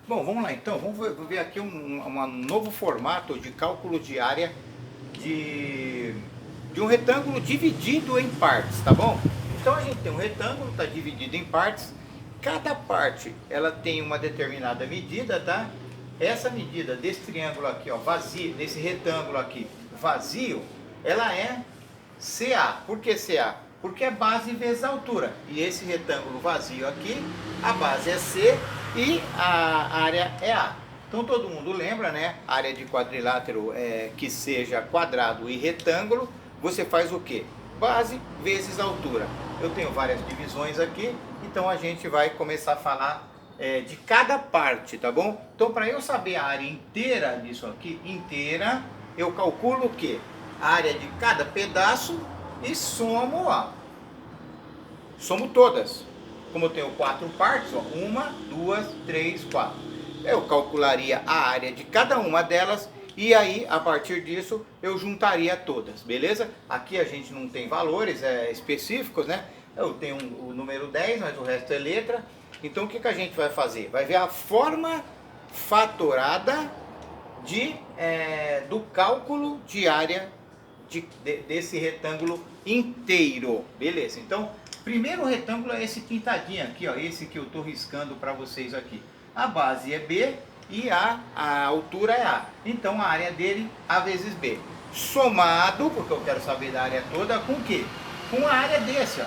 Bom, vamos lá então, ver aqui um novo formato de cálculo de área de, de um retângulo dividido em partes, tá bom? Então a gente tem um retângulo, está dividido em partes, cada parte ela tem uma determinada medida, tá? Essa medida desse triângulo aqui, ó, vazio, desse retângulo aqui, vazio, ela é CA. Por que CA? Porque é base vezes altura. E esse retângulo vazio aqui, a base é C e a área é A. Então todo mundo lembra, né? Área de quadrilátero que seja quadrado e retângulo, você faz o quê? Base vezes altura. Eu tenho várias divisões aqui, então a gente vai começar a falar de cada parte, tá bom? Então para eu saber a área inteira disso aqui, inteira, eu calculo o quê? A área de cada pedaço e somo, ó, somo todas. Como eu tenho 4 partes, ó, 1, 2, 3, 4. Eu calcularia a área de cada uma delas e aí, a partir disso, eu juntaria todas, beleza? Aqui a gente não tem valores específicos, né? Eu tenho o número 10, mas o resto é letra. Então o que a gente vai fazer? Vai ver a forma fatorada do cálculo de área desse retângulo inteiro. Beleza, então, primeiro retângulo é esse pintadinho aqui, ó, esse que eu estou riscando para vocês aqui. A base é B e a altura é A. Então, a área dele, A vezes B. Somado, porque eu quero saber da área toda, com o quê? Com a área desse, ó,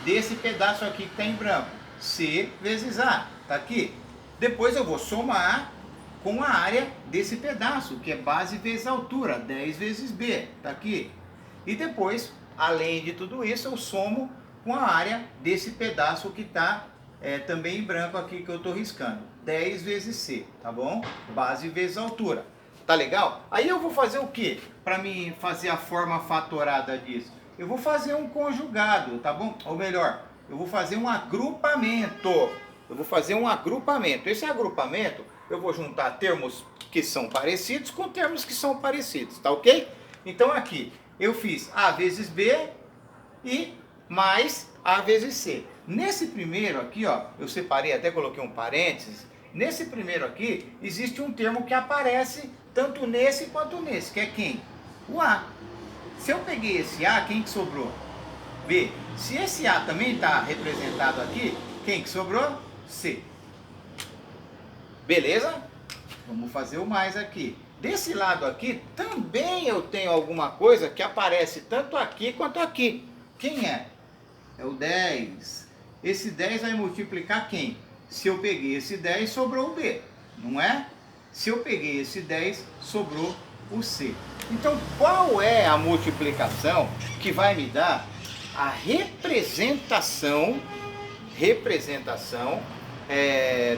desse pedaço aqui que está em branco. C vezes A, tá aqui. Depois eu vou somar com a área desse pedaço, que é base vezes altura, 10 vezes B, tá aqui. E depois, além de tudo isso, eu somo com a área desse pedaço que está também em branco aqui, que eu estou riscando, 10 vezes C, tá bom? Base vezes altura, tá legal? Aí eu vou fazer o que para mim fazer a forma fatorada disso? Eu vou fazer um conjugado, tá bom? Ou melhor, eu vou fazer um agrupamento. Esse agrupamento, eu vou juntar termos que são parecidos com termos que são parecidos, tá ok? Então aqui, eu fiz A vezes B e mais A vezes C. Nesse primeiro aqui, ó, eu separei, até coloquei um parênteses. Nesse primeiro aqui, existe um termo que aparece tanto nesse quanto nesse, que é quem? O A. Se eu peguei esse A, quem que sobrou? B. Se esse A também está representado aqui, quem que sobrou? C. Beleza? Vamos fazer o mais aqui. Desse lado aqui, também eu tenho alguma coisa que aparece tanto aqui quanto aqui. Quem é? É o 10. Esse 10 vai multiplicar quem? Se eu peguei esse 10, sobrou o B, não é? Se eu peguei esse 10, sobrou o C. Então, qual é a multiplicação que vai me dar a representação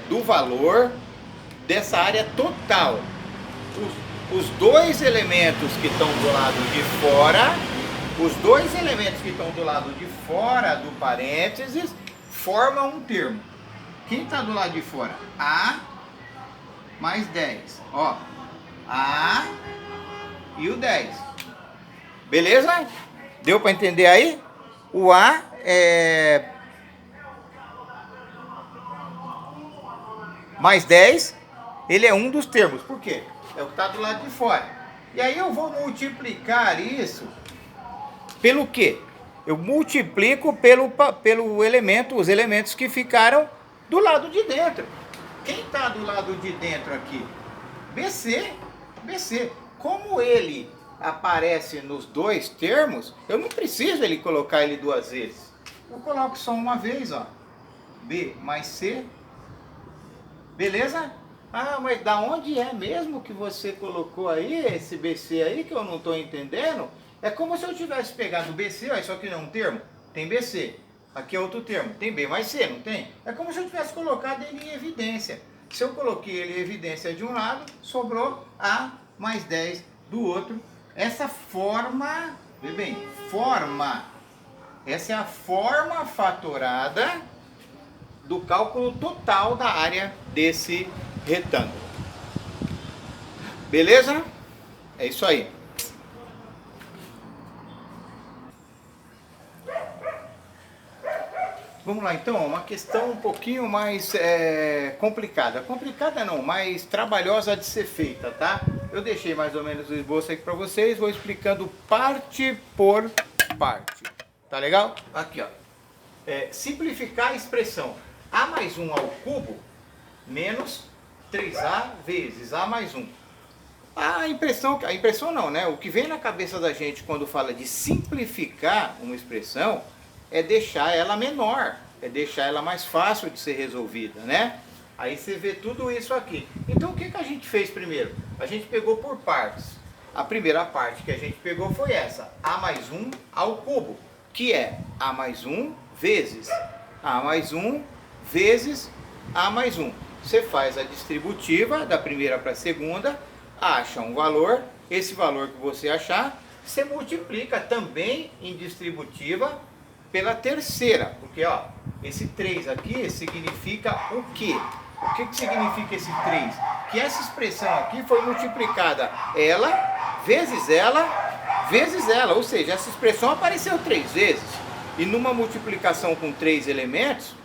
do valor dessa área total? Os dois elementos que estão do lado de fora, do parênteses, formam um termo. Quem está do lado de fora? A mais 10. Ó, A e o 10. Beleza? Deu para entender aí? O A mais 10, ele é um dos termos. Por quê? É o que está do lado de fora. E aí eu vou multiplicar isso pelo quê? Eu multiplico pelo elemento, os elementos que ficaram do lado de dentro. Quem está do lado de dentro aqui? BC. Como ele aparece nos dois termos, eu não preciso colocar ele duas vezes. Eu coloco só uma vez, ó. B mais C. Beleza? Ah, mas da onde é mesmo que você colocou aí, esse BC aí, que eu não estou entendendo? É como se eu tivesse pegado o BC, ó, isso aqui não é um termo? Tem BC. Aqui é outro termo. Tem B mais C, não tem? É como se eu tivesse colocado ele em evidência. Se eu coloquei ele em evidência de um lado, sobrou A mais 10 do outro. Essa forma, vê bem, essa é a forma fatorada do cálculo total da área desse retângulo. Beleza? É isso aí. Vamos lá então, uma questão um pouquinho mais complicada. Complicada não, mais trabalhosa de ser feita, tá? Eu deixei mais ou menos o esboço aqui para vocês, vou explicando parte por parte. Tá legal? Aqui, ó. Simplificar a expressão A mais 1 ao cubo menos 3A vezes A mais 1. A impressão não, né? O que vem na cabeça da gente quando fala de simplificar uma expressão é deixar ela menor, é deixar ela mais fácil de ser resolvida, né? Aí você vê tudo isso aqui. Então o que a gente fez primeiro? A gente pegou por partes. A primeira parte que a gente pegou foi essa, A mais 1 ao cubo, que é A mais 1 vezes A mais 1 vezes A mais 1. Você faz a distributiva da primeira para a segunda, acha um valor, esse valor que você achar, você multiplica também em distributiva pela terceira, porque ó, esse 3 aqui significa o quê? O que significa esse 3? Que essa expressão aqui foi multiplicada ela, vezes ela, ou seja, essa expressão apareceu 3 vezes. E numa multiplicação com 3 elementos,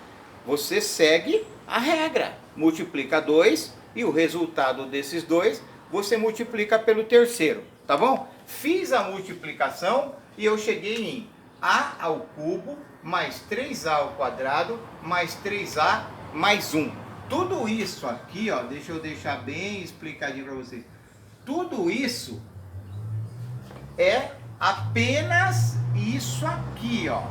você segue a regra. Multiplica 2 e o resultado desses dois você multiplica pelo terceiro, tá bom? Fiz a multiplicação e eu cheguei em A ao cubo mais 3A ao quadrado mais 3A mais 1. Tudo isso aqui, ó, deixa eu deixar bem explicadinho para vocês. Tudo isso é apenas isso aqui, ó.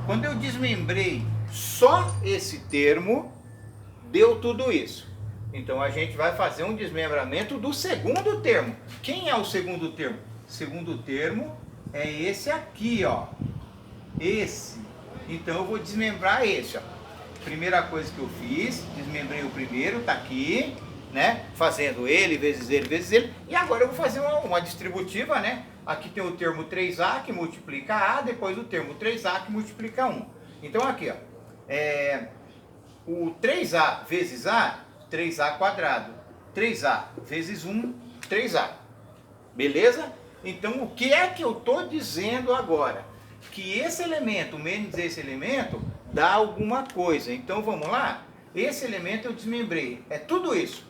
Quando eu desmembrei só esse termo, deu tudo isso. Então a gente vai fazer um desmembramento do segundo termo. Quem é o segundo termo? O segundo termo é esse aqui, ó. Esse. Então eu vou desmembrar esse, ó. Primeira coisa que eu fiz, desmembrei o primeiro, tá aqui, né? Fazendo ele vezes ele vezes ele. E agora eu vou fazer uma distributiva, né? Aqui tem o termo 3A que multiplica A, depois o termo 3A que multiplica 1. Então aqui, ó. O 3A vezes A, 3A quadrado. 3A vezes 1, 3A. Beleza? Então o que é que eu estou dizendo agora? Que esse elemento menos esse elemento dá alguma coisa. Então vamos lá? Esse elemento eu desmembrei. É tudo isso.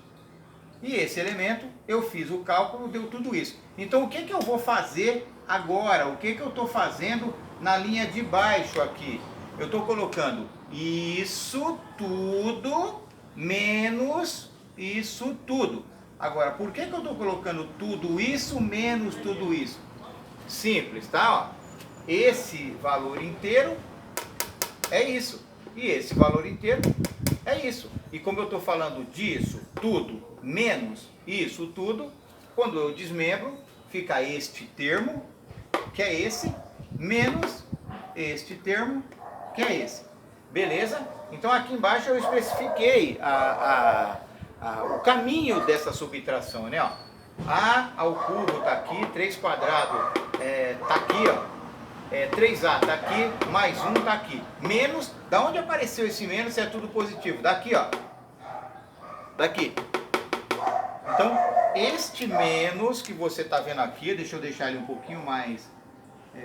E esse elemento eu fiz o cálculo, deu tudo isso. Então o que eu vou fazer agora? O que eu estou fazendo na linha de baixo aqui? Eu estou colocando isso tudo menos isso tudo. Agora, por que eu estou colocando tudo isso menos tudo isso? Simples, tá? Ó, esse valor inteiro é isso. E esse valor inteiro é isso. E como eu estou falando disso, tudo, menos isso tudo, quando eu desmembro, fica este termo, que é esse, menos este termo, que é esse. Beleza? Então aqui embaixo eu especifiquei o caminho dessa subtração, né? Ó, A ao cubo está aqui, 3 quadrado está aqui, ó. 3A está aqui, mais 1 está aqui. Menos, da onde apareceu esse menos se é tudo positivo? Daqui, ó. Daqui. Então, este menos que você está vendo aqui, deixa eu deixar ele um pouquinho mais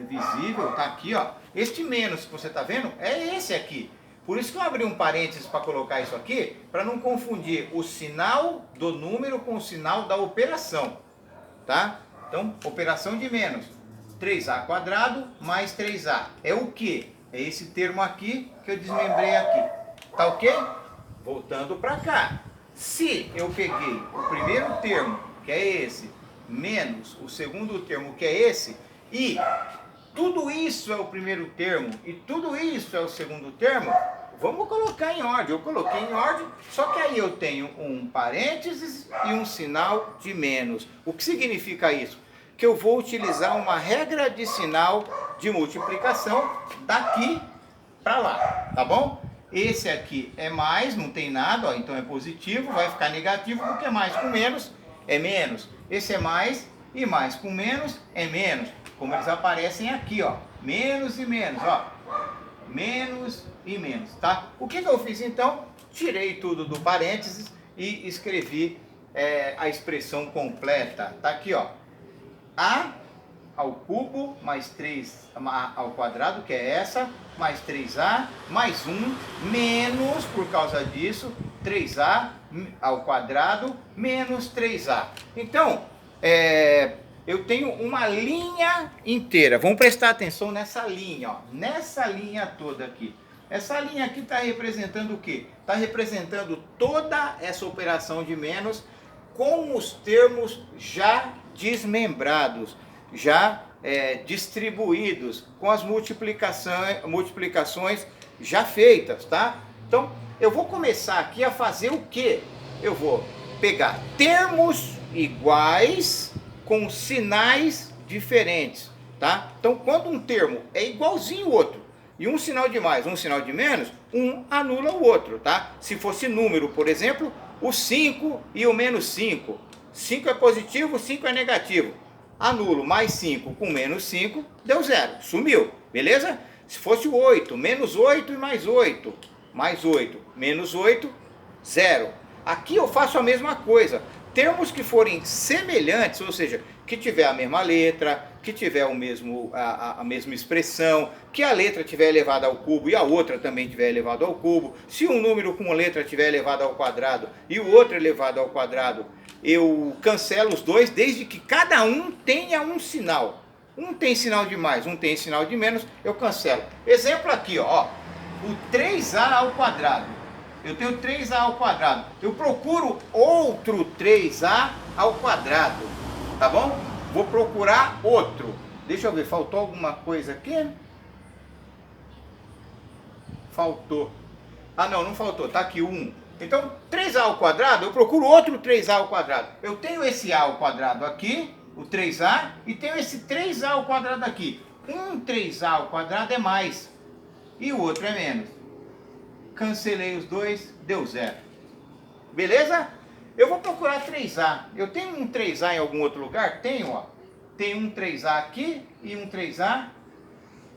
visível, tá aqui, ó. Este menos que você está vendo é esse aqui. Por isso que eu abri um parênteses para colocar isso aqui, para não confundir o sinal do número com o sinal da operação, tá? Então, operação de menos, 3A quadrado mais 3A. É o que? É esse termo aqui que eu desmembrei aqui. Tá ok? Voltando para cá. Se eu peguei o primeiro termo, que é esse, menos o segundo termo, que é esse, e tudo isso é o primeiro termo e tudo isso é o segundo termo, vamos colocar em ordem. Eu coloquei em ordem, só que aí eu tenho um parênteses e um sinal de menos. O que significa isso? Que eu vou utilizar uma regra de sinal de multiplicação daqui para lá, tá bom? Esse aqui é mais, não tem nada, ó, então é positivo, vai ficar negativo, porque mais com menos é menos. Esse é mais e mais com menos é menos. Como eles aparecem aqui, ó, menos e menos, ó, menos e menos, tá? O que eu fiz então? Tirei tudo do parênteses e escrevi a expressão completa. Tá aqui, ó, A ao cubo mais 3 ao quadrado, que é essa, mais 3A, mais 1, menos, por causa disso, 3A ao quadrado, menos 3A. Então, eu tenho uma linha inteira. Vamos prestar atenção nessa linha, ó, nessa linha toda aqui. Essa linha aqui está representando o quê? Está representando toda essa operação de menos com os termos já desmembrados, já distribuídos, com as multiplicações já feitas, tá? Então, eu vou começar aqui a fazer o quê? Eu vou pegar termos iguais com sinais diferentes, tá? Então, quando um termo é igualzinho ao outro, e um sinal de mais, um sinal de menos, um anula o outro, tá? Se fosse número, por exemplo, o 5 e o menos 5. 5 é positivo, 5 é negativo. Anulo mais 5 com menos 5, deu 0, sumiu, beleza? Se fosse o 8, menos 8 e mais 8, mais 8, menos 8, 0. Aqui eu faço a mesma coisa. Termos que forem semelhantes, ou seja, que tiver a mesma letra, que tiver a mesma expressão, que a letra tiver elevada ao cubo e a outra também tiver elevado ao cubo, se um número com letra tiver elevado ao quadrado e o outro elevado ao quadrado, eu cancelo os dois, desde que cada um tenha um sinal. Um tem sinal de mais, um tem sinal de menos, eu cancelo. Exemplo aqui, ó, o 3A ao quadrado. Eu tenho 3A ao quadrado. Eu procuro outro 3A ao quadrado, tá bom? Vou procurar outro. Deixa eu ver, faltou alguma coisa aqui? Faltou. Ah, não faltou, tá aqui 1. Então, 3A ao quadrado, eu procuro outro 3A ao quadrado. Eu tenho esse A ao quadrado aqui, o 3A, e tenho esse 3A ao quadrado aqui. Um 3A ao quadrado é mais, e o outro é menos. Cancelei os dois, deu 0. Beleza? Eu vou procurar 3A. Eu tenho um 3A em algum outro lugar? Tenho, ó. Tem um 3A aqui e um 3A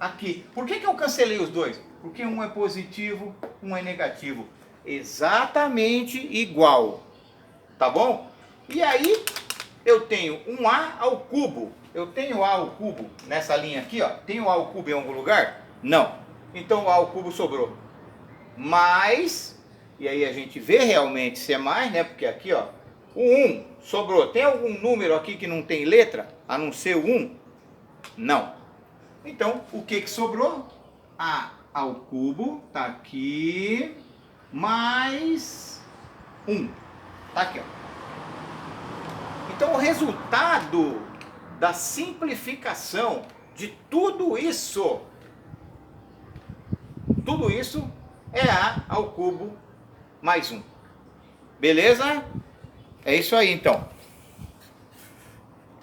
aqui. Por que eu cancelei os dois? Porque um é positivo, um é negativo. Exatamente igual. Tá bom? E aí, eu tenho um A ao cubo. Eu tenho A ao cubo nessa linha aqui, ó. Tenho A ao cubo em algum lugar? Não. Então o A ao cubo sobrou. Mais, e aí a gente vê realmente se é mais, né? Porque aqui, ó, o 1 sobrou. Tem algum número aqui que não tem letra, a não ser o 1? Não. Então, o que sobrou? A ao cubo, tá aqui, mais 1. Tá aqui, ó. Então, o resultado da simplificação de tudo isso é A ao cubo mais 1. Beleza? É isso aí, então.